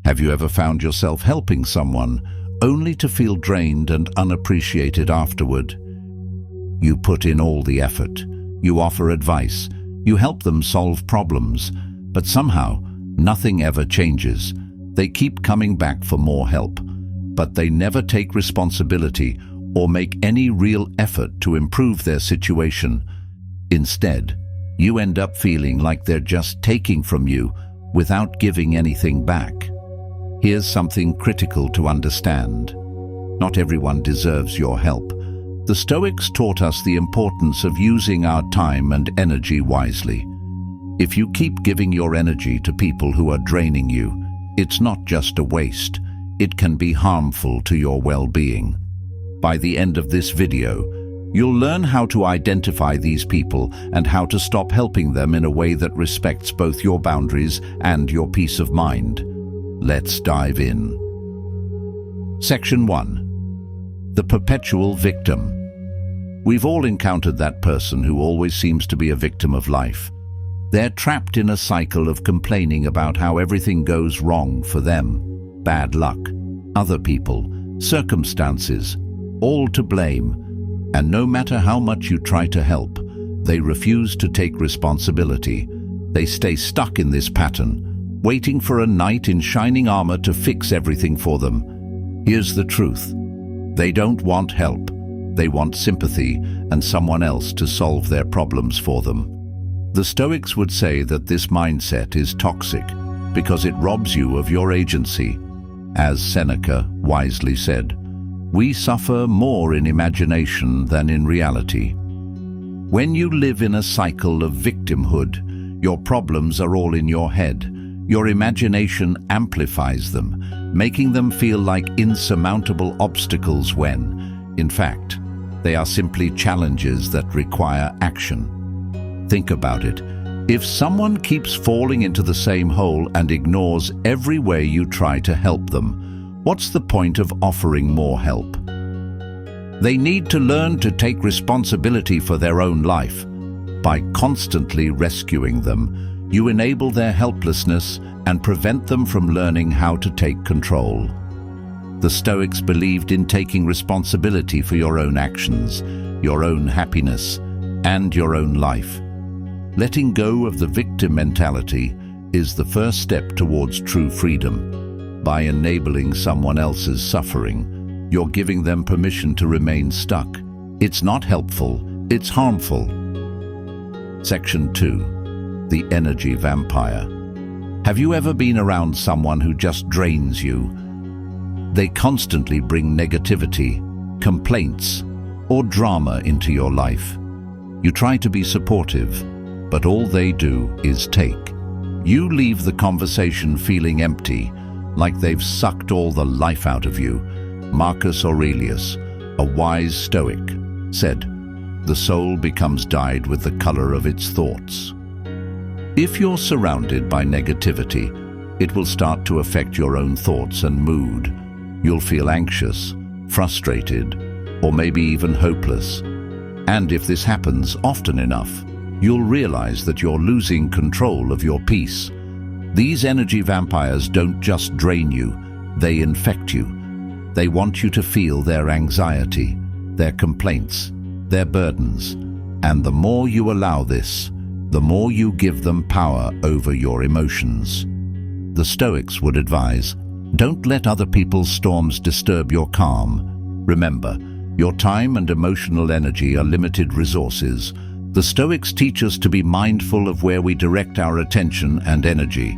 Have you ever found yourself helping someone only to feel drained and unappreciated afterward? You put in all the effort, you offer advice, you help them solve problems, but somehow nothing ever changes. They keep coming back for more help, but they never take responsibility or make any real effort to improve their situation. Instead, you end up feeling like they're just taking from you without giving anything back. Here's something critical to understand. Not everyone deserves your help. The Stoics taught us the importance of using our time and energy wisely. If you keep giving your energy to people who are draining you, it's not just a waste. It can be harmful to your well-being. By the end of this video, you'll learn how to identify these people and how to stop helping them in a way that respects both your boundaries and your peace of mind. Let's dive in. Section 1. The Perpetual Victim. We've all encountered that person who always seems to be a victim of life. They're trapped in a cycle of complaining about how everything goes wrong for them. Bad luck, other people, circumstances, all to blame. And no matter how much you try to help, they refuse to take responsibility. They stay stuck in this pattern, waiting for a knight in shining armor to fix everything for them. Here's the truth. They don't want help. They want sympathy and someone else to solve their problems for them. The Stoics would say that this mindset is toxic because it robs you of your agency. As Seneca wisely said, we suffer more in imagination than in reality. When you live in a cycle of victimhood, your problems are all in your head. Your imagination amplifies them, making them feel like insurmountable obstacles when, in fact, they are simply challenges that require action. Think about it. If someone keeps falling into the same hole and ignores every way you try to help them, what's the point of offering more help? They need to learn to take responsibility for their own life. By constantly rescuing them, you enable their helplessness and prevent them from learning how to take control. The Stoics believed in taking responsibility for your own actions, your own happiness, and your own life. Letting go of the victim mentality is the first step towards true freedom. By enabling someone else's suffering, you're giving them permission to remain stuck. It's not helpful, it's harmful. Section 2. The Energy Vampire. Have you ever been around someone who just drains you? They constantly bring negativity, complaints, or drama into your life. You try to be supportive, but all they do is take. You leave the conversation feeling empty, like they've sucked all the life out of you. Marcus Aurelius, a wise Stoic, said, "The soul becomes dyed with the color of its thoughts." If you're surrounded by negativity, it will start to affect your own thoughts and mood. You'll feel anxious, frustrated, or maybe even hopeless. And if this happens often enough, you'll realize that you're losing control of your peace. These energy vampires don't just drain you, they infect you. They want you to feel their anxiety, their complaints, their burdens. And the more you allow this, the more you give them power over your emotions. The Stoics would advise, don't let other people's storms disturb your calm. Remember, your time and emotional energy are limited resources. The Stoics teach us to be mindful of where we direct our attention and energy.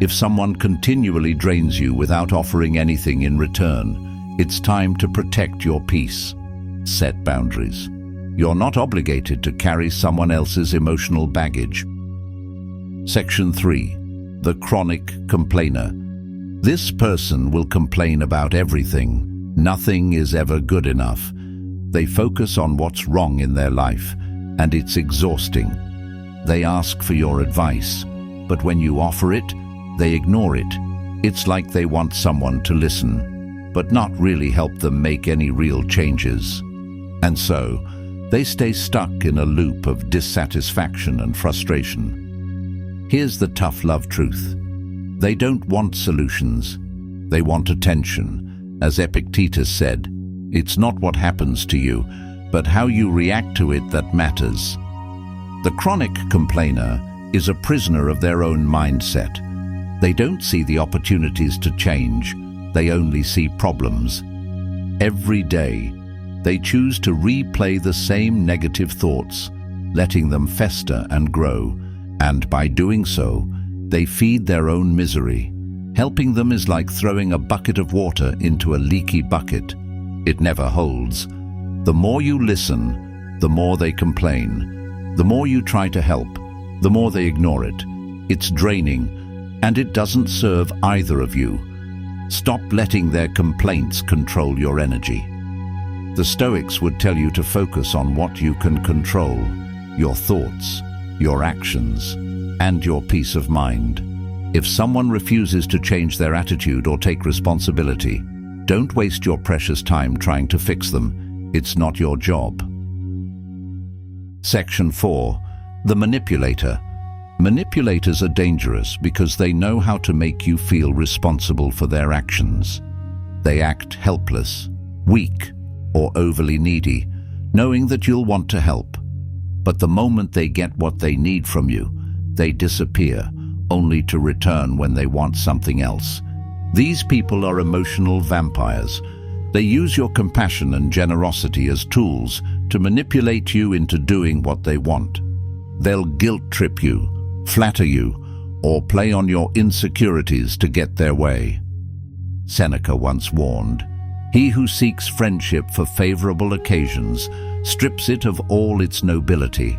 If someone continually drains you without offering anything in return, it's time to protect your peace. Set boundaries. You're not obligated to carry someone else's emotional baggage. Section 3. The Chronic Complainer. This person will complain about everything. Nothing is ever good enough. They focus on what's wrong in their life, and it's exhausting. They ask for your advice, but when you offer it, they ignore it. It's like they want someone to listen, but not really help them make any real changes. And so, they stay stuck in a loop of dissatisfaction and frustration. Here's the tough love truth. They don't want solutions. They want attention. As Epictetus said, it's not what happens to you, but how you react to it that matters. The chronic complainer is a prisoner of their own mindset. They don't see the opportunities to change. They only see problems. Every day, they choose to replay the same negative thoughts, letting them fester and grow, and by doing so, they feed their own misery. Helping them is like throwing a bucket of water into a leaky bucket. It never holds. The more you listen, the more they complain. The more you try to help, the more they ignore it. It's draining, and it doesn't serve either of you. Stop letting their complaints control your energy. The Stoics would tell you to focus on what you can control: your thoughts, your actions, and your peace of mind. If someone refuses to change their attitude or take responsibility, don't waste your precious time trying to fix them. It's not your job. Section 4. The Manipulator. Manipulators are dangerous because they know how to make you feel responsible for their actions. They act helpless, weak, or overly needy, knowing that you'll want to help. But the moment they get what they need from you, they disappear, only to return when they want something else. These people are emotional vampires. They use your compassion and generosity as tools to manipulate you into doing what they want. They'll guilt trip you, flatter you, or play on your insecurities to get their way. Seneca once warned, "He who seeks friendship for favorable occasions strips it of all its nobility."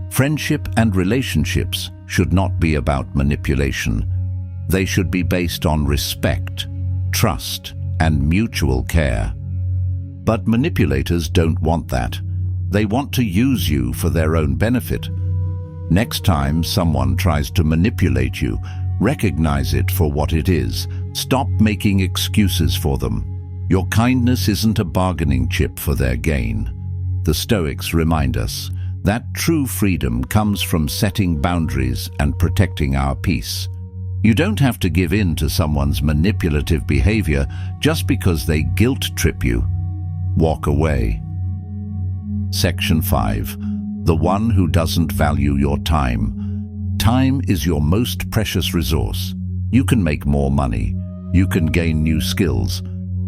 Friendship and relationships should not be about manipulation. They should be based on respect, trust, and mutual care. But manipulators don't want that. They want to use you for their own benefit. Next time someone tries to manipulate you, recognize it for what it is. Stop making excuses for them. Your kindness isn't a bargaining chip for their gain. The Stoics remind us that true freedom comes from setting boundaries and protecting our peace. You don't have to give in to someone's manipulative behavior just because they guilt trip you. Walk away. Section 5. The one who doesn't value your time. Time is your most precious resource. You can make more money. You can gain new skills.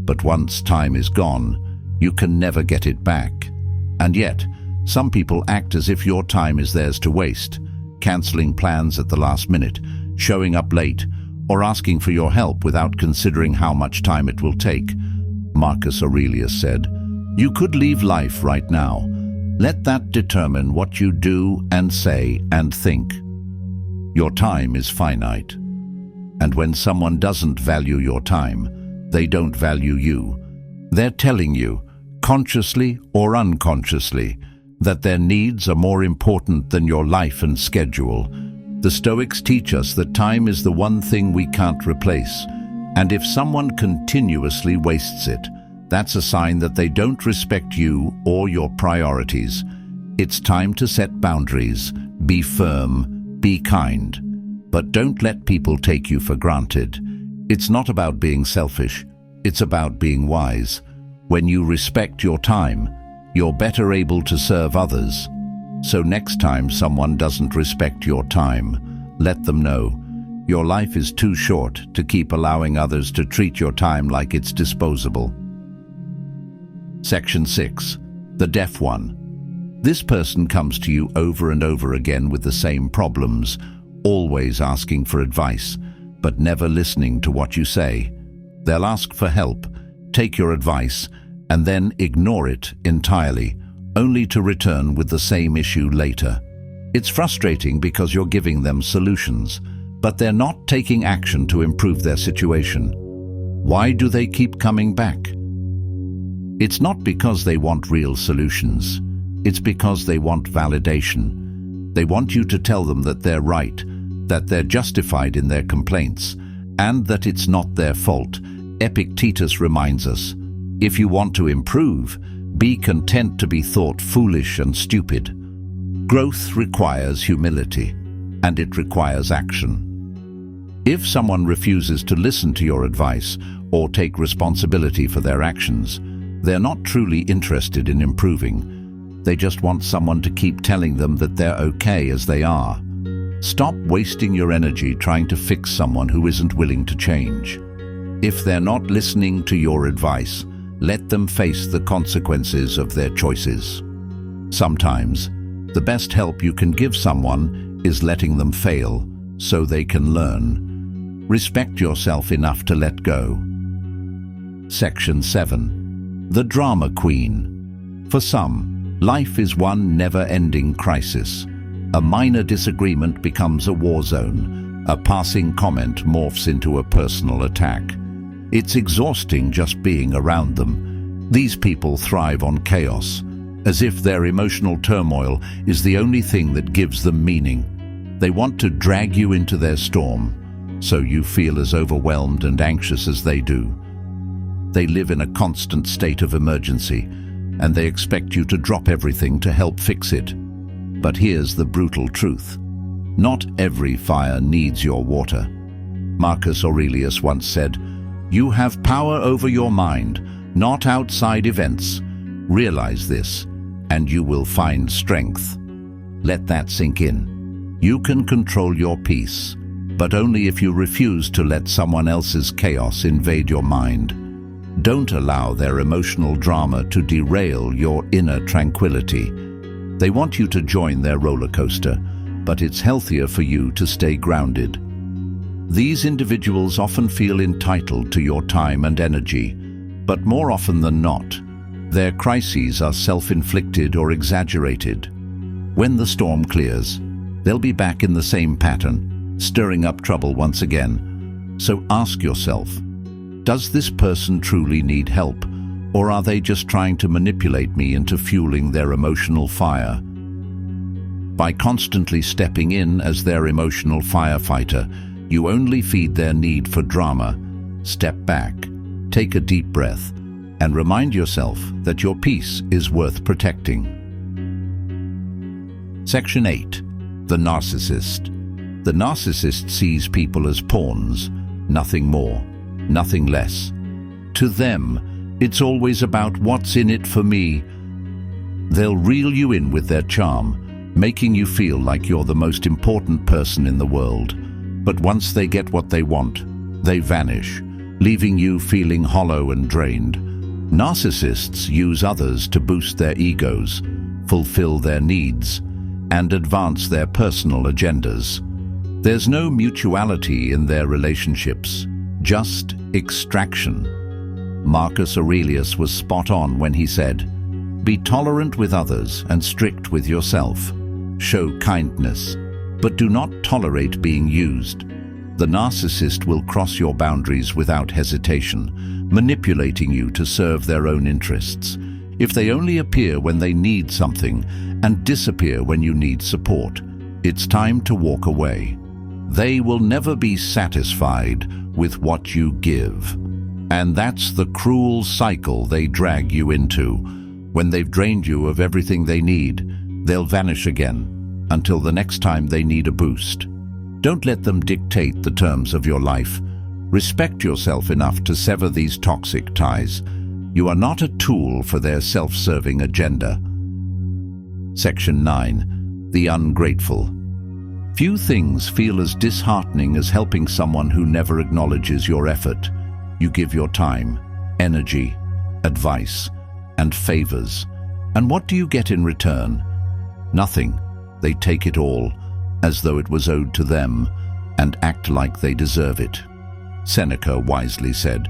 But once time is gone, you can never get it back. And yet, some people act as if your time is theirs to waste, cancelling plans at the last minute, showing up late, or asking for your help without considering how much time it will take. Marcus Aurelius said, "You could leave life right now. Let that determine what you do and say and think." Your time is finite. And when someone doesn't value your time, they don't value you. They're telling you, consciously or unconsciously, that their needs are more important than your life and schedule. The Stoics teach us that time is the one thing we can't replace, and if someone continuously wastes it, that's a sign that they don't respect you or your priorities. It's time to set boundaries, be firm, be kind, but don't let people take you for granted. It's not about being selfish, it's about being wise. When you respect your time, you're better able to serve others. So next time someone doesn't respect your time, let them know. Your life is too short to keep allowing others to treat your time like it's disposable. Section 6. The Deaf One. This person comes to you over and over again with the same problems, always asking for advice, but never listening to what you say. They'll ask for help, take your advice, and then ignore it entirely, only to return with the same issue later. It's frustrating because you're giving them solutions, but they're not taking action to improve their situation. Why do they keep coming back? It's not because they want real solutions. It's because they want validation. They want you to tell them that they're right, that they're justified in their complaints, and that it's not their fault. Epictetus reminds us, if you want to improve, be content to be thought foolish and stupid. Growth requires humility, and it requires action. If someone refuses to listen to your advice or take responsibility for their actions, they're not truly interested in improving. They just want someone to keep telling them that they're okay as they are. Stop wasting your energy trying to fix someone who isn't willing to change. If they're not listening to your advice, let them face the consequences of their choices. Sometimes, the best help you can give someone is letting them fail so they can learn. Respect yourself enough to let go. Section 7. The Drama Queen. For some, life is one never-ending crisis. A minor disagreement becomes a war zone. A passing comment morphs into a personal attack. It's exhausting just being around them. These people thrive on chaos, as if their emotional turmoil is the only thing that gives them meaning. They want to drag you into their storm, so you feel as overwhelmed and anxious as they do. They live in a constant state of emergency, and they expect you to drop everything to help fix it. But here's the brutal truth. Not every fire needs your water. Marcus Aurelius once said, "You have power over your mind, not outside events. Realize this, and you will find strength." Let that sink in. You can control your peace, but only if you refuse to let someone else's chaos invade your mind. Don't allow their emotional drama to derail your inner tranquility. They want you to join their roller coaster, but it's healthier for you to stay grounded. These individuals often feel entitled to your time and energy, but more often than not, their crises are self-inflicted or exaggerated. When the storm clears, they'll be back in the same pattern, stirring up trouble once again. So ask yourself, does this person truly need help, or are they just trying to manipulate me into fueling their emotional fire? By constantly stepping in as their emotional firefighter, you only feed their need for drama. Step back, take a deep breath, and remind yourself that your peace is worth protecting. Section 8. The Narcissist. The narcissist sees people as pawns, nothing more, nothing less. To them, it's always about what's in it for me. They'll reel you in with their charm, making you feel like you're the most important person in the world. But once they get what they want, they vanish, leaving you feeling hollow and drained. Narcissists use others to boost their egos, fulfill their needs, and advance their personal agendas. There's no mutuality in their relationships, just extraction. Marcus Aurelius was spot on when he said, "Be tolerant with others and strict with yourself. Show kindness, but do not tolerate being used." The narcissist will cross your boundaries without hesitation, manipulating you to serve their own interests. If they only appear when they need something and disappear when you need support, it's time to walk away. They will never be satisfied with what you give. And that's the cruel cycle they drag you into. When they've drained you of everything they need, they'll vanish again until the next time they need a boost. Don't let them dictate the terms of your life. Respect yourself enough to sever these toxic ties. You are not a tool for their self-serving agenda. Section 9. The Ungrateful. Few things feel as disheartening as helping someone who never acknowledges your effort. You give your time, energy, advice, and favors. And what do you get in return? Nothing. They take it all, as though it was owed to them, and act like they deserve it. Seneca wisely said,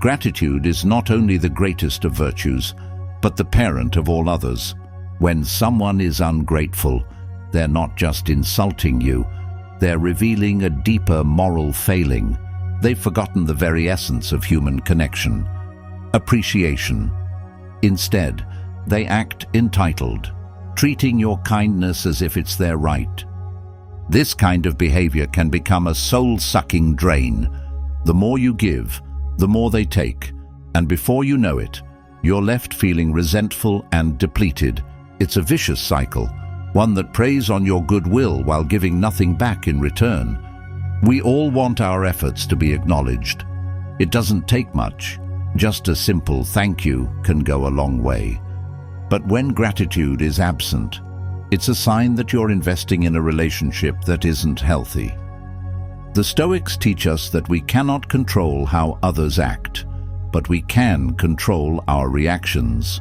"Gratitude is not only the greatest of virtues, but the parent of all others." When someone is ungrateful, they're not just insulting you, they're revealing a deeper moral failing. They've forgotten the very essence of human connection, appreciation. Instead, they act entitled, treating your kindness as if it's their right. This kind of behavior can become a soul-sucking drain. The more you give, the more they take, and before you know it, you're left feeling resentful and depleted. It's a vicious cycle, one that preys on your goodwill while giving nothing back in return. We all want our efforts to be acknowledged. It doesn't take much. Just a simple thank you can go a long way. But when gratitude is absent, it's a sign that you're investing in a relationship that isn't healthy. The Stoics teach us that we cannot control how others act, but we can control our reactions.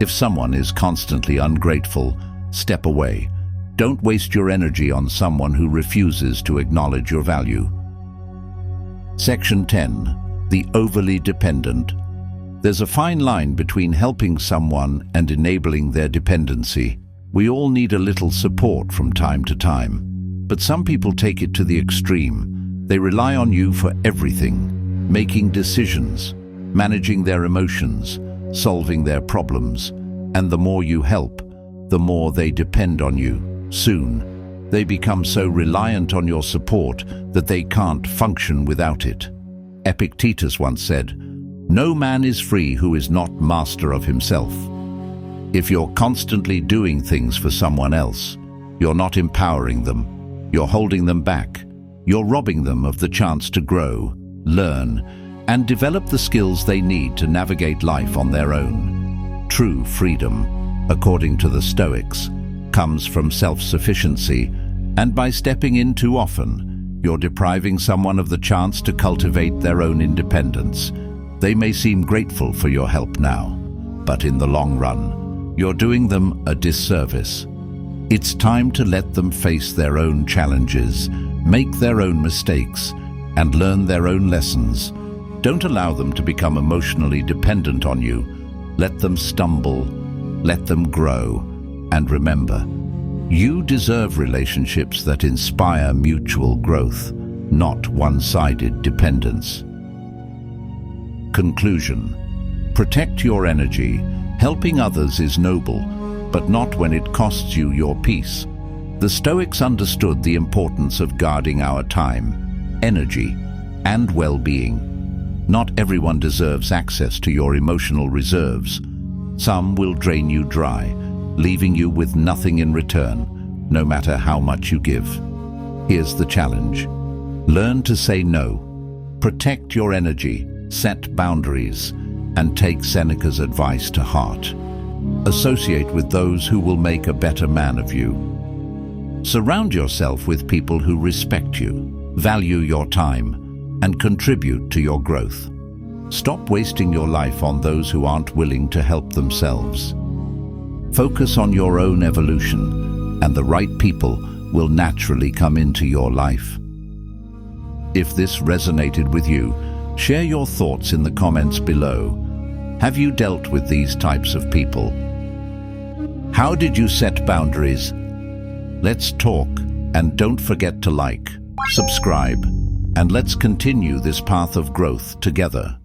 If someone is constantly ungrateful, step away. Don't waste your energy on someone who refuses to acknowledge your value. Section 10. The overly dependent. There's a fine line between helping someone and enabling their dependency. We all need a little support from time to time, but some people take it to the extreme. They rely on you for everything, making decisions, managing their emotions, solving their problems, and the more you help, the more they depend on you. Soon, they become so reliant on your support that they can't function without it. Epictetus once said, "No man is free who is not master of himself." If you're constantly doing things for someone else, you're not empowering them, you're holding them back, you're robbing them of the chance to grow, learn, and develop the skills they need to navigate life on their own. True freedom, according to the Stoics, comes from self-sufficiency, and by stepping in too often, you're depriving someone of the chance to cultivate their own independence. They may seem grateful for your help now, but in the long run, you're doing them a disservice. It's time to let them face their own challenges, make their own mistakes, and learn their own lessons. Don't allow them to become emotionally dependent on you. Let them stumble, let them grow, and remember, you deserve relationships that inspire mutual growth, not one-sided dependence. Conclusion. Protect your energy. Helping others is noble, but not when it costs you your peace. The Stoics understood the importance of guarding our time, energy, and well-being. Not everyone deserves access to your emotional reserves. Some will drain you dry, leaving you with nothing in return, no matter how much you give. Here's the challenge. Learn to say no. Protect your energy, set boundaries, and take Seneca's advice to heart. Associate with those who will make a better man of you. Surround yourself with people who respect you, value your time, and contribute to your growth. Stop wasting your life on those who aren't willing to help themselves. Focus on your own evolution, and the right people will naturally come into your life. If this resonated with you, share your thoughts in the comments below. Have you dealt with these types of people? How did you set boundaries? Let's talk, and don't forget to like, subscribe, and let's continue this path of growth together.